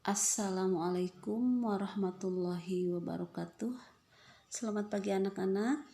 Assalamualaikum warahmatullahi wabarakatuh. Selamat pagi anak-anak.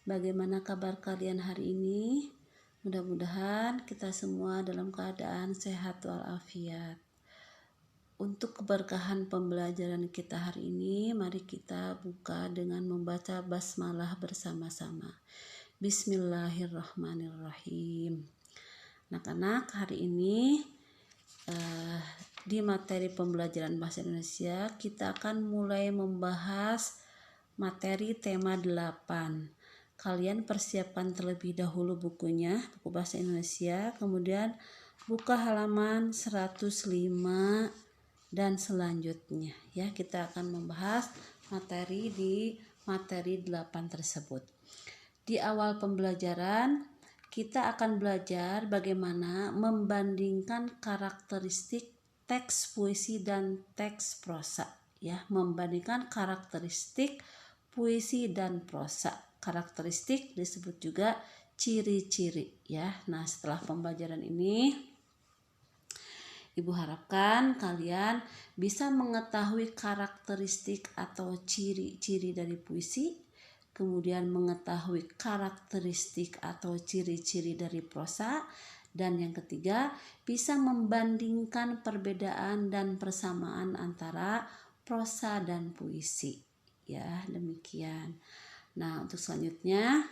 Bagaimana kabar kalian hari ini? Mudah-mudahan kita semua dalam keadaan sehat walafiat. Untuk keberkahan pembelajaran kita hari ini, mari kita buka dengan membaca basmalah bersama-sama. Bismillahirrahmanirrahim. Anak-anak, hari ini di materi pembelajaran bahasa Indonesia kita akan mulai membahas materi tema 8. Kalian persiapkan terlebih dahulu bukunya, buku bahasa Indonesia, kemudian buka halaman 105 dan selanjutnya ya. Kita akan membahas materi di materi 8 tersebut. Di awal pembelajaran kita akan belajar bagaimana membandingkan karakteristik teks puisi dan teks prosa ya, membandingkan karakteristik puisi dan prosa. Karakteristik disebut juga ciri-ciri ya. Nah, setelah pembelajaran ini Ibu harapkan kalian bisa mengetahui karakteristik atau ciri-ciri dari puisi, kemudian mengetahui karakteristik atau ciri-ciri dari prosa, dan yang ketiga bisa membandingkan perbedaan dan persamaan antara prosa dan puisi ya. Demikian. Nah, untuk selanjutnya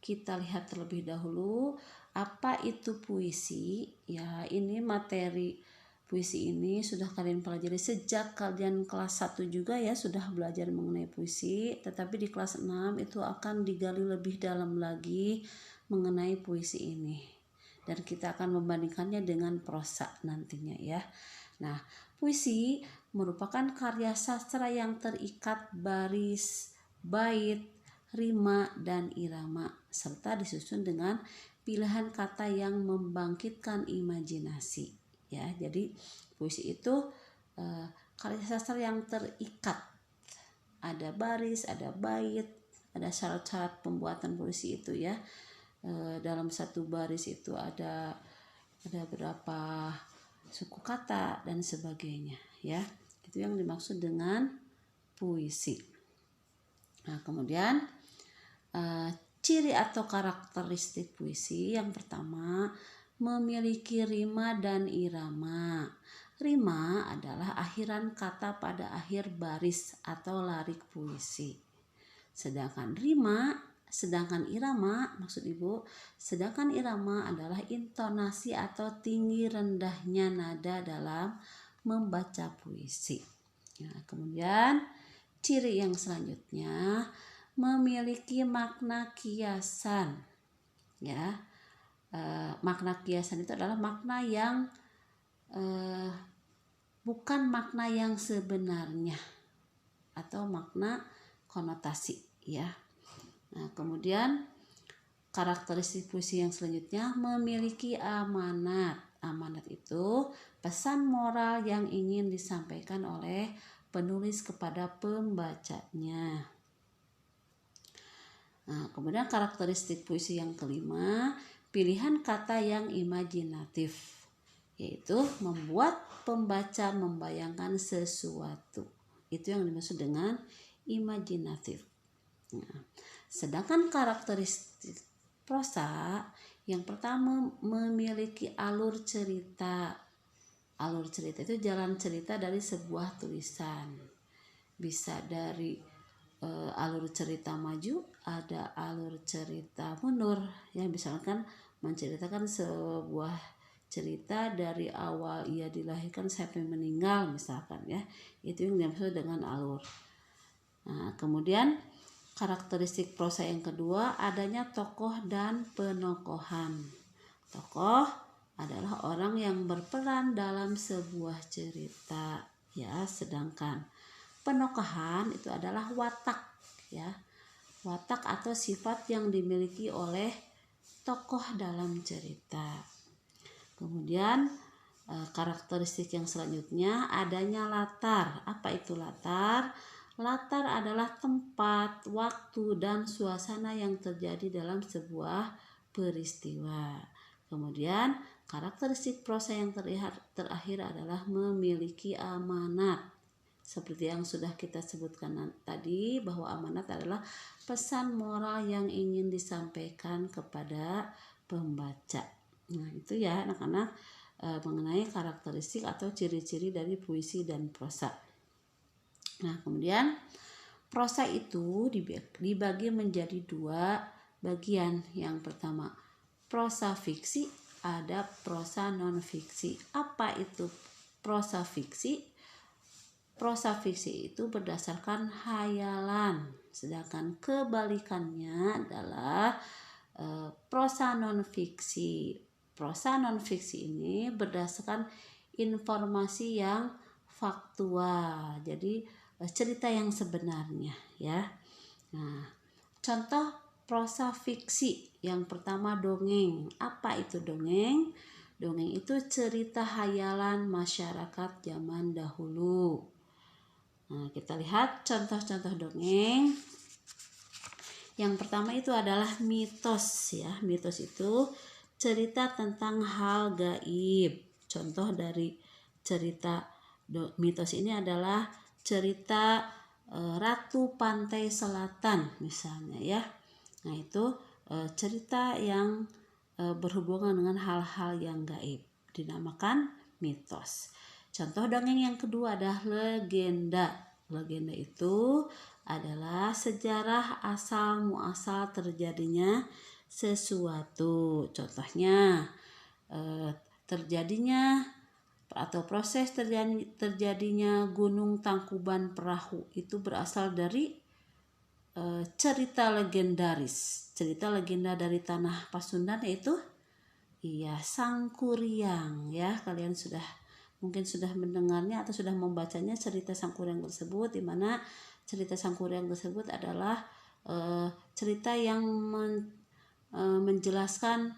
kita lihat terlebih dahulu apa itu puisi ya. Ini materi puisi ini sudah kalian pelajari sejak kalian kelas 1 juga ya, sudah belajar mengenai puisi, tetapi di kelas 6 itu akan digali lebih dalam lagi mengenai puisi ini. Dan kita akan membandingkannya dengan prosa nantinya ya. Nah, puisi merupakan karya sastra yang terikat baris, bait, rima, dan irama, serta disusun dengan pilihan kata yang membangkitkan imajinasi ya. Jadi puisi itu karya sastra yang terikat, ada baris, ada bait, ada syarat-syarat pembuatan puisi itu ya. Dalam satu baris itu ada berapa suku kata dan sebagainya ya. Itu yang dimaksud dengan puisi. Nah, kemudian ciri atau karakteristik puisi yang pertama, memiliki rima dan irama. Rima adalah akhiran kata pada akhir baris atau larik puisi. Sedangkan irama adalah intonasi atau tinggi rendahnya nada dalam membaca puisi. Nah, kemudian ciri yang selanjutnya, memiliki makna kiasan ya. Makna kiasan itu adalah makna yang bukan makna yang sebenarnya atau makna konotasi ya. Nah, kemudian karakteristik puisi yang selanjutnya, memiliki amanat. Amanat itu pesan moral yang ingin disampaikan oleh penulis kepada pembacanya. Nah, kemudian karakteristik puisi yang kelima, pilihan kata yang imajinatif, yaitu membuat pembaca membayangkan sesuatu. Itu yang dimaksud dengan imajinatif. Nah, sedangkan karakteristik prosa yang pertama, memiliki alur cerita. Alur cerita itu jalan cerita dari sebuah tulisan. Bisa dari alur cerita maju, ada alur cerita mundur yang misalkan menceritakan sebuah cerita dari awal ia dilahirkan sampai meninggal misalkan ya. Itu yang dimaksud dengan alur. Nah, kemudian karakteristik prosa yang kedua, adanya tokoh dan penokohan. Tokoh adalah orang yang berperan dalam sebuah cerita ya, sedangkan penokohan itu adalah watak ya. Watak atau sifat yang dimiliki oleh tokoh dalam cerita. Kemudian karakteristik yang selanjutnya, adanya latar. Apa itu latar? Latar adalah tempat, waktu, dan suasana yang terjadi dalam sebuah peristiwa. Kemudian karakteristik prosa yang terakhir adalah memiliki amanat. Seperti yang sudah kita sebutkan tadi, bahwa amanat adalah pesan moral yang ingin disampaikan kepada pembaca. Nah, itu ya anak-anak mengenai karakteristik atau ciri-ciri dari puisi dan prosa. Nah, kemudian prosa itu dibagi menjadi 2 bagian. Yang pertama, prosa fiksi, ada prosa non-fiksi. Apa itu prosa fiksi? Prosa fiksi itu berdasarkan hayalan, sedangkan kebalikannya adalah prosa non-fiksi. Prosa non-fiksi ini berdasarkan informasi yang faktual, jadi cerita yang sebenarnya ya. Nah, contoh prosa fiksi yang pertama, dongeng. Apa itu dongeng? Dongeng itu cerita hayalan masyarakat zaman dahulu. Nah, kita lihat contoh-contoh dongeng. Yang pertama itu adalah mitos ya. Mitos itu cerita tentang hal gaib. Contoh dari cerita mitos ini adalah cerita Ratu Pantai Selatan misalnya ya. Nah, itu cerita yang berhubungan dengan hal-hal yang gaib, dinamakan mitos. Contoh dongeng yang kedua adalah legenda. Legenda itu adalah sejarah asal muasal terjadinya sesuatu. Contohnya terjadinya atau proses terjadinya Gunung Tangkuban Perahu itu berasal dari cerita legendaris. Cerita legenda dari tanah Pasundan yaitu Sangkuriang ya. Kalian mungkin sudah mendengarnya atau sudah membacanya cerita Sangkuriang tersebut, di mana cerita Sangkuriang tersebut adalah cerita yang menjelaskan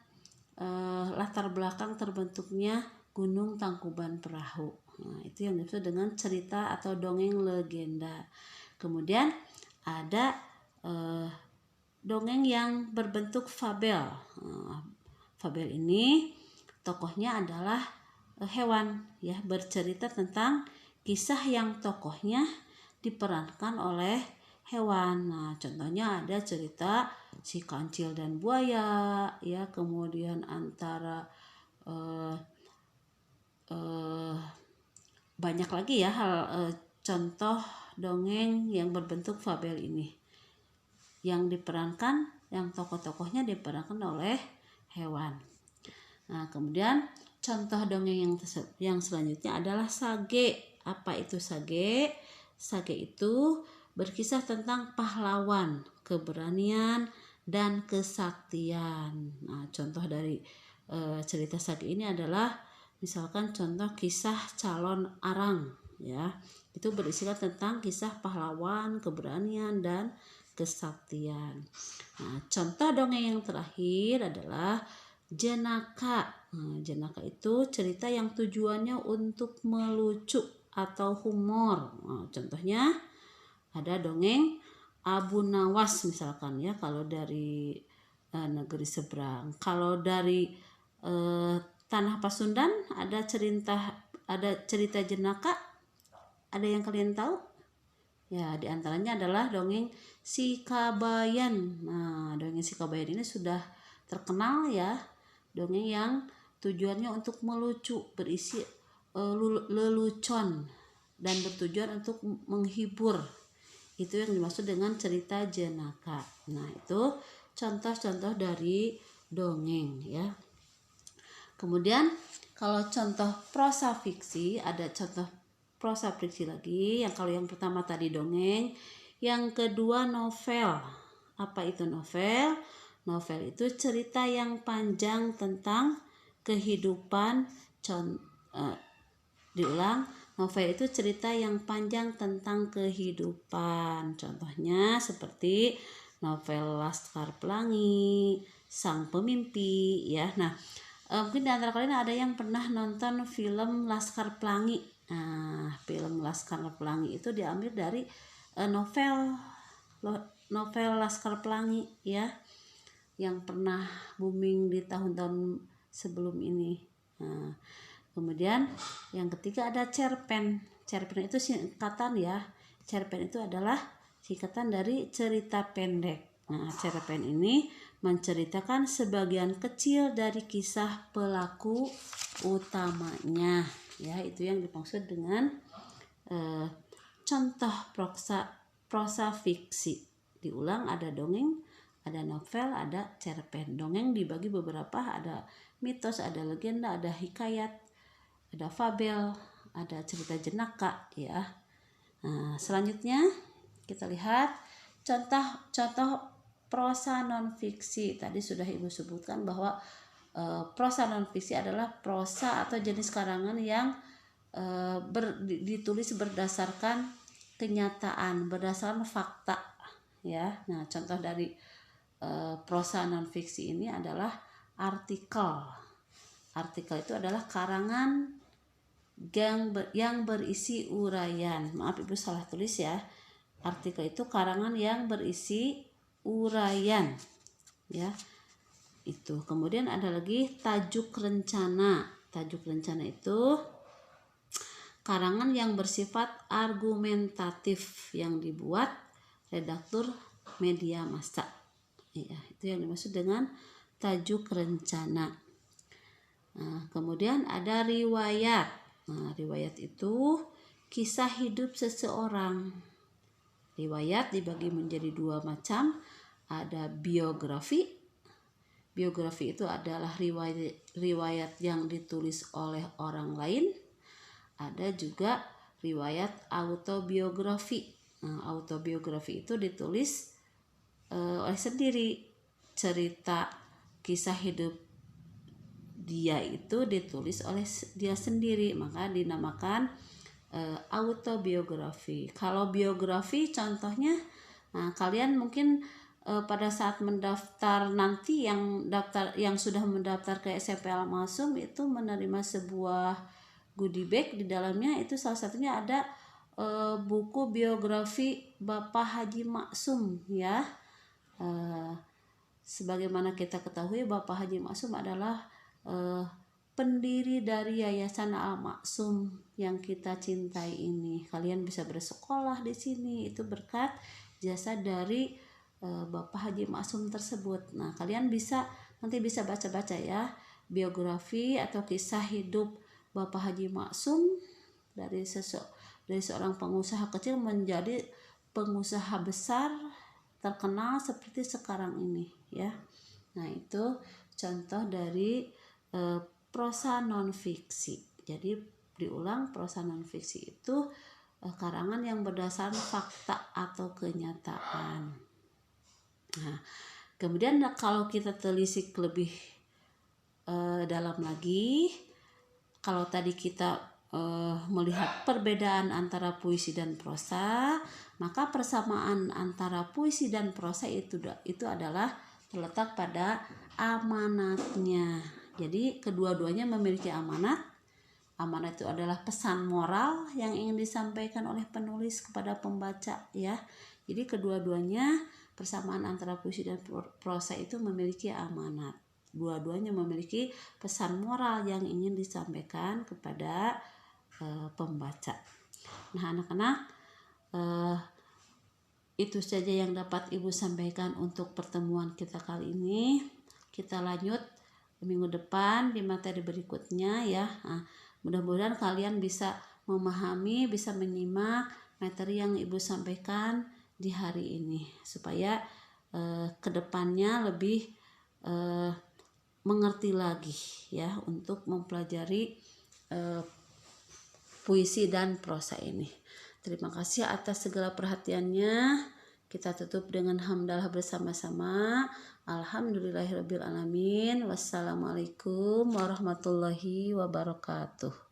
latar belakang terbentuknya Gunung Tangkuban Perahu. Nah, itu yang dimaksud dengan cerita atau dongeng legenda. Kemudian ada dongeng yang berbentuk fabel. Fabel ini tokohnya adalah hewan ya, bercerita tentang kisah yang tokohnya diperankan oleh hewan. Nah, contohnya ada cerita si kancil dan buaya ya, kemudian antara banyak lagi ya contoh dongeng yang berbentuk fabel ini yang tokoh-tokohnya diperankan oleh hewan. Nah, kemudian contoh dongeng yang selanjutnya adalah sage. Apa itu sage? Sage itu berkisah tentang pahlawan, keberanian, dan kesaktian. Nah, contoh dari cerita sage ini adalah misalkan contoh kisah Calon Arang ya. Itu berisikan tentang kisah pahlawan, keberanian, dan kesaktian. Nah, contoh dongeng yang terakhir adalah jenaka. Nah, jenaka itu cerita yang tujuannya untuk melucu atau humor. Nah, contohnya ada dongeng Abu Nawas misalkan ya, kalau dari negeri seberang. Kalau dari tanah Pasundan ada cerita jenaka. Ada yang kalian tahu? Ya, diantaranya adalah dongeng Si Kabayan. Nah, dongeng Si Kabayan ini sudah terkenal ya. Dongeng yang tujuannya untuk melucu, berisi lelucon, dan bertujuan untuk menghibur. Itu yang dimaksud dengan cerita jenaka. Nah, itu contoh-contoh dari dongeng ya. Kemudian kalau contoh prosa fiksi, ada contoh prosa fiksi lagi. Kalau yang pertama tadi dongeng, yang kedua novel. Apa itu novel? Novel itu cerita yang panjang tentang kehidupan. Novel itu cerita yang panjang tentang kehidupan. Contohnya seperti novel Laskar Pelangi, Sang Pemimpi ya. Nah, mungkin di antara kalian ada yang pernah nonton film Laskar Pelangi. Nah, film Laskar Pelangi itu diambil dari novel Laskar Pelangi ya, yang pernah booming di tahun-tahun sebelum ini. Nah, kemudian yang ketiga ada cerpen. Cerpen itu singkatan ya. Cerpen itu adalah singkatan dari cerita pendek. Nah, cerpen ini menceritakan sebagian kecil dari kisah pelaku utamanya. Ya, itu yang dimaksud dengan contoh prosa fiksi. Diulang, ada dongeng, ada novel, ada cerpen. Dongeng dibagi beberapa, ada mitos, ada legenda, ada hikayat, ada fabel, ada cerita jenaka ya. Nah, selanjutnya kita lihat contoh prosa non-fiksi. Tadi sudah Ibu sebutkan bahwa prosa non-fiksi adalah prosa atau jenis karangan yang ditulis berdasarkan kenyataan, berdasarkan fakta ya. Nah, contoh dari prosa non-fiksi ini adalah artikel. Artikel itu adalah karangan yang berisi uraian. Maaf Ibu salah tulis ya. Artikel itu karangan yang berisi uraian ya. Itu. Kemudian ada lagi tajuk rencana. Tajuk rencana itu karangan yang bersifat argumentatif yang dibuat redaktur media massa. Ya, itu yang dimaksud dengan tajuk rencana. Nah, kemudian ada riwayat. Nah, riwayat itu kisah hidup seseorang. Riwayat dibagi menjadi dua macam. Ada biografi. Biografi itu adalah riwayat yang ditulis oleh orang lain. Ada juga riwayat autobiografi. Nah, autobiografi itu ditulis oleh sendiri. Cerita kisah hidup dia itu ditulis oleh dia sendiri, maka dinamakan autobiografi. Kalau biografi contohnya, nah, kalian mungkin pada saat mendaftar nanti yang sudah mendaftar ke SMP Al-Masum itu menerima sebuah goodie bag. Di dalamnya itu salah satunya ada buku biografi Bapak Haji Maksum ya. Sebagaimana kita ketahui, Bapak Haji Maksum adalah pendiri dari Yayasan Al-Maksum yang kita cintai ini. Kalian bisa bersekolah di sini itu berkat jasa dari Bapak Haji Maksum tersebut. Nah, kalian nanti bisa baca-baca ya biografi atau kisah hidup Bapak Haji Maksum dari seorang pengusaha kecil menjadi pengusaha besar terkenal seperti sekarang ini ya. Nah, itu contoh dari prosa non-fiksi. Jadi diulang, prosa non-fiksi itu karangan yang berdasarkan fakta atau kenyataan. Nah, kemudian kalau kita telisik lebih dalam lagi, kalau tadi kita melihat perbedaan antara puisi dan prosa, maka persamaan antara puisi dan prosa itu adalah terletak pada amanatnya. Jadi kedua-duanya memiliki amanat. Amanat itu adalah pesan moral yang ingin disampaikan oleh penulis kepada pembaca ya. Jadi kedua-duanya, persamaan antara puisi dan prosa itu memiliki amanat. Dua-duanya memiliki pesan moral yang ingin disampaikan kepada pembaca. Nah, anak-anak, itu saja yang dapat Ibu sampaikan untuk pertemuan kita kali ini. Kita lanjut minggu depan di materi berikutnya ya. Nah, mudah-mudahan kalian bisa memahami, bisa menyimak materi yang Ibu sampaikan di hari ini supaya kedepannya lebih mengerti lagi ya untuk mempelajari puisi dan prosa ini. Terima kasih atas segala perhatiannya. Kita tutup dengan hamdalah bersama-sama. Alhamdulillahirabbil alamin. Wassalamualaikum warahmatullahi wabarakatuh.